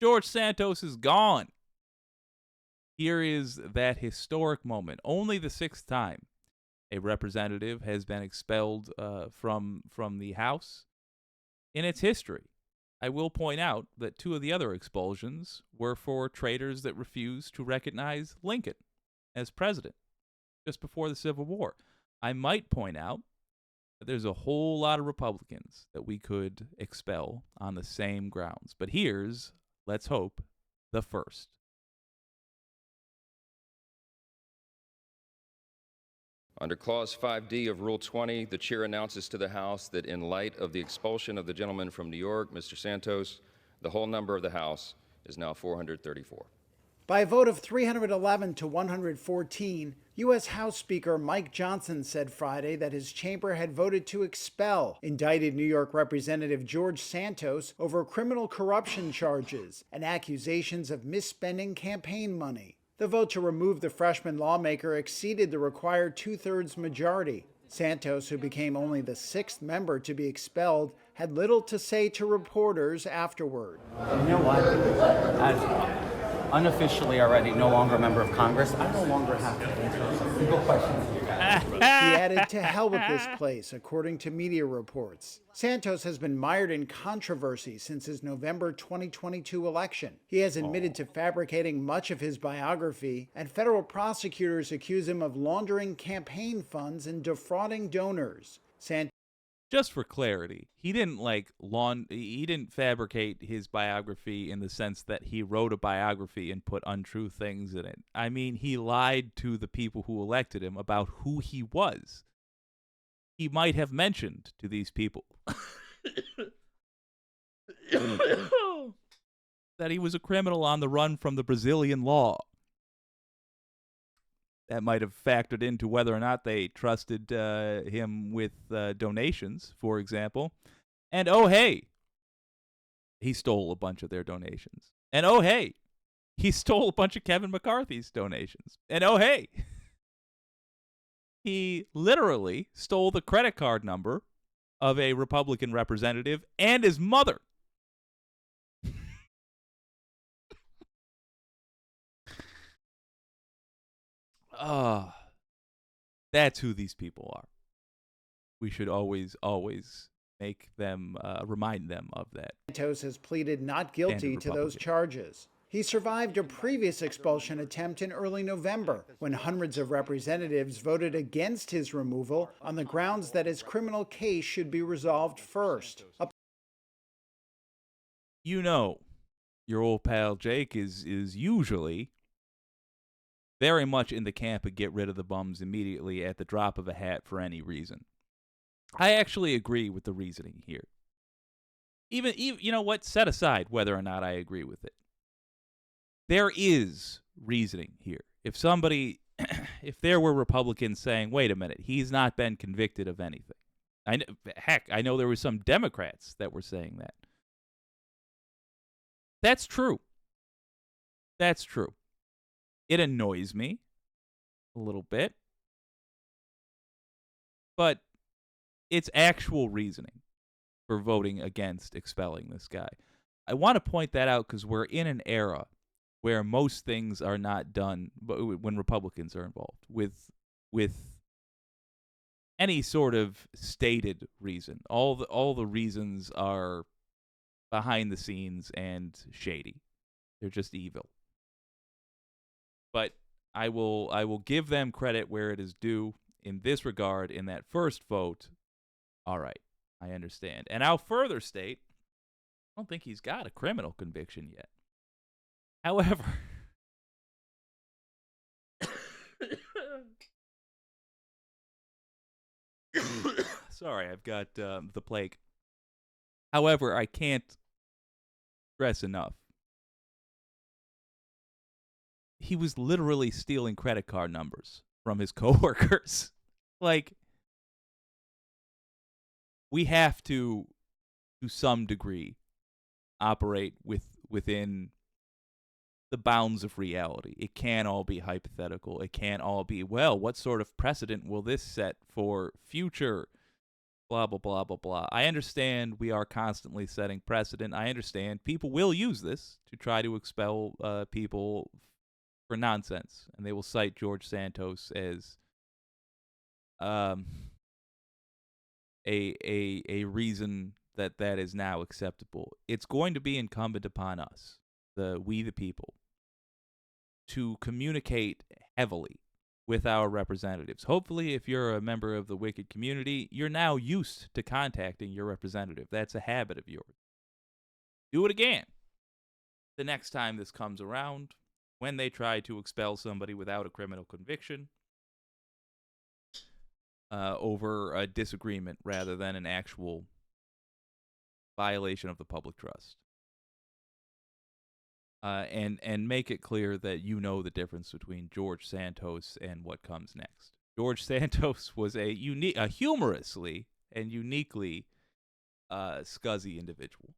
George Santos is gone. Here is that historic moment. Only the 6th time a representative has been expelled from the House in its history. I will point out that 2 of the other expulsions were for traitors that refused to recognize Lincoln as president just before the Civil War. I might point out that there's a whole lot of Republicans that we could expel on the same grounds. But here's, let's hope, the first. Under Clause 5D of Rule 20, the chair announces to the House that in light of the expulsion of the gentleman from New York, Mr. Santos, the whole number of the House is now 434. By a vote of 311 to 114, U.S. House Speaker Mike Johnson said Friday that his chamber had voted to expel indicted New York Representative George Santos over criminal corruption charges and accusations of misspending campaign money. The vote to remove the freshman lawmaker exceeded the required two-thirds majority. Santos, who became only the 6th member to be expelled, had little to say to reporters afterward. You know what? As unofficially already no longer a member of Congress, I no longer have to answer some legal questions. He added, to hell with this place, according to media reports. Santos has been mired in controversy since his November 2022 election. He has admitted to fabricating much of his biography, and federal prosecutors accuse him of laundering campaign funds and defrauding donors. Just for clarity, he didn't he didn't fabricate his biography in the sense that he wrote a biography and put untrue things in it. I mean, he lied to the people who elected him about who he was. He might have mentioned to these people that he was a criminal on the run from the Brazilian law. That might have factored into whether or not they trusted him with donations, for example. And oh, hey, he stole a bunch of their donations. And oh, hey, he stole a bunch of Kevin McCarthy's donations. And oh, hey, he literally stole the credit card number of a Republican representative and his mother. That's who these people are. We should always make them, remind them of that. Santos has pleaded not guilty to those charges. He survived a previous expulsion attempt in early November, when hundreds of representatives voted against his removal on the grounds that his criminal case should be resolved first. You know, your old pal Jake is usually very much in the camp of get rid of the bums immediately at the drop of a hat for any reason. I actually agree with the reasoning here. Even you know what? Set aside whether or not I agree with it. There is reasoning here. If there were Republicans saying, wait a minute, he's not been convicted of anything. I know there were some Democrats that were saying that. That's true. That's true. It annoys me a little bit, but it's actual reasoning for voting against expelling this guy. I want to point that out because we're in an era where most things are not done when Republicans are involved with any sort of stated reason. All the reasons are behind the scenes and shady. They're just evil. But I will give them credit where it is due in this regard. In that first vote, all right, I understand. And I'll further state, I don't think he's got a criminal conviction yet. However, sorry, I've got the plague. However, I can't stress enough. He was literally stealing credit card numbers from his coworkers. Like, we have to some degree, operate within the bounds of reality. It can't all be hypothetical. It can't all be, well, what sort of precedent will this set for future blah, blah, blah, blah, blah. I understand we are constantly setting precedent. I understand people will use this to try to expel people for nonsense, and they will cite George Santos as um, a reason that that is now acceptable. It's going to be incumbent upon us, we the people, to communicate heavily with our representatives. Hopefully, if you're a member of the Wicked community, you're now used to contacting your representative. That's a habit of yours. Do it again the next time this comes around, when they try to expel somebody without a criminal conviction over a disagreement rather than an actual violation of the public trust. And make it clear that you know the difference between George Santos and what comes next. George Santos was a humorously and uniquely scuzzy individual.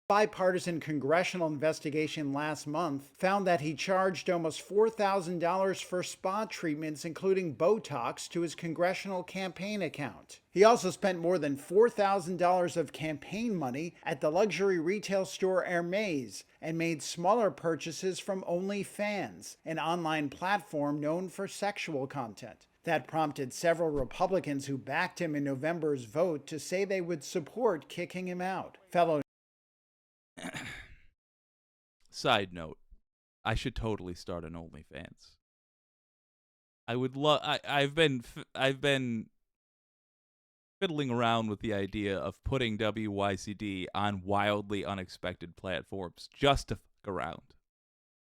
Bipartisan congressional investigation last month found that he charged almost $4,000 for spa treatments, including Botox, to his congressional campaign account. He also spent more than $4,000 of campaign money at the luxury retail store Hermes and made smaller purchases from OnlyFans, an online platform known for sexual content. That prompted several Republicans who backed him in November's vote to say they would support kicking him out. Fellow Side note, I should totally start an OnlyFans. I would love. I've been fiddling around with the idea of putting WYCD on wildly unexpected platforms just to fuck around.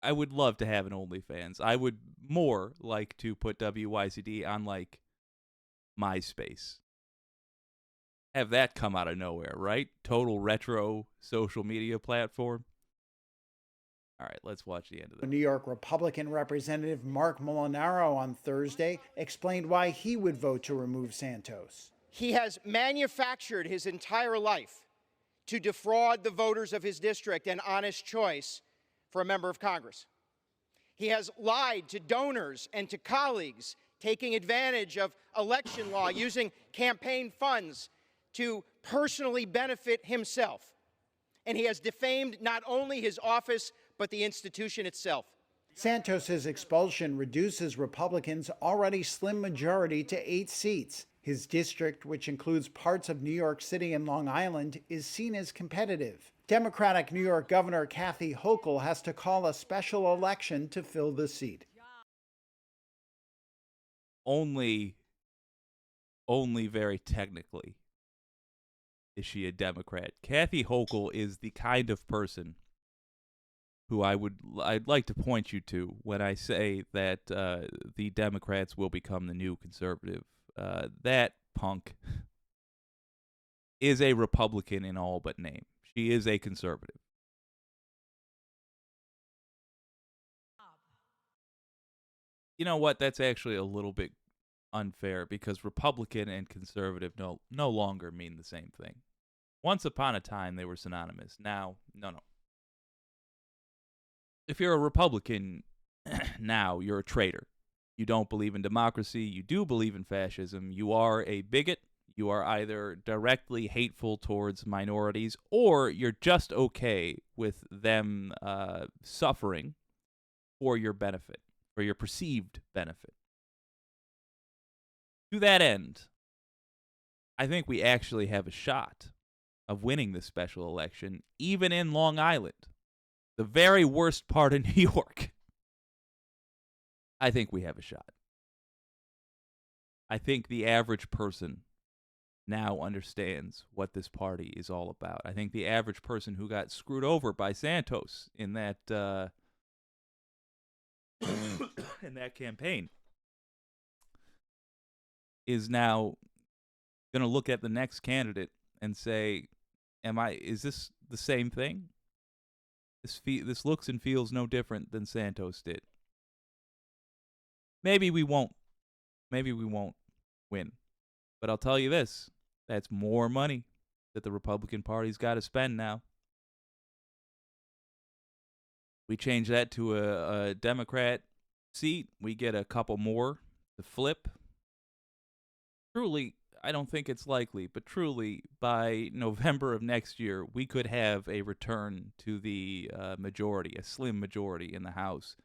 I would love to have an OnlyFans. I would more like to put WYCD on like MySpace. Have that come out of nowhere, right? Total retro social media platform. All right, let's watch the end of this. New York Republican Representative Mark Molinaro on Thursday explained why he would vote to remove Santos. He has manufactured his entire life to defraud the voters of his district an honest choice for a member of Congress. He has lied to donors and to colleagues, taking advantage of election law, using campaign funds to personally benefit himself. And he has defamed not only his office, but the institution itself. Santos's expulsion reduces Republicans' already slim majority to 8 seats. His district, which includes parts of New York City and Long Island, is seen as competitive. Democratic New York Governor Kathy Hochul has to call a special election to fill the seat. Only very technically is she a Democrat. Kathy Hochul is the kind of person who I'd like to point you to when I say that the Democrats will become the new conservative. That punk is a Republican in all but name. She is a conservative. You know what? That's actually a little bit unfair because Republican and conservative no longer mean the same thing. Once upon a time, they were synonymous. Now, no. If you're a Republican now, you're a traitor. You don't believe in democracy. You do believe in fascism. You are a bigot. You are either directly hateful towards minorities or you're just okay with them suffering for your benefit, for your perceived benefit. To that end, I think we actually have a shot of winning this special election, even in Long Island, the very worst part of New York. I think we have a shot. I think the average person now understands what this party is all about. I think the average person who got screwed over by Santos in that in that campaign is now going to look at the next candidate and say, is this the same thing? This looks and feels no different than Santos did. Maybe we won't win. But I'll tell you this, that's more money that the Republican Party's got to spend now. We change that to a Democrat seat, we get a couple more to flip. Truly, I don't think it's likely, but truly, by November of next year, we could have a return to the majority, a slim majority in the House,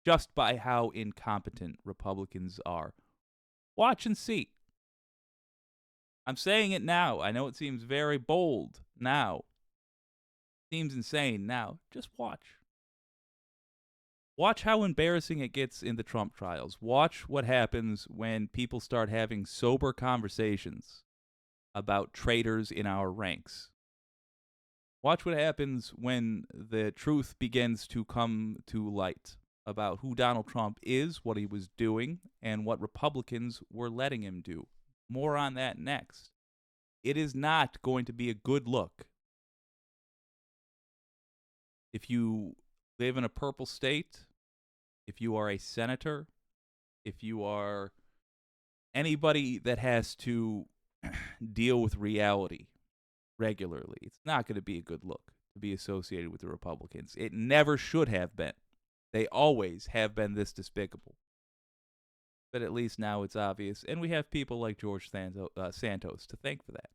just by how incompetent Republicans are. Watch and see. I'm saying it now. I know it seems very bold now. Seems insane now. Just watch. Watch how embarrassing it gets in the Trump trials. Watch what happens when people start having sober conversations about traitors in our ranks. Watch what happens when the truth begins to come to light about who Donald Trump is, what he was doing, and what Republicans were letting him do. More on that next. It is not going to be a good look. If you live in a purple state, if you are a senator, if you are anybody that has to deal with reality regularly, it's not going to be a good look to be associated with the Republicans. It never should have been. They always have been this despicable. But at least now it's obvious, and we have people like George Santos to thank for that.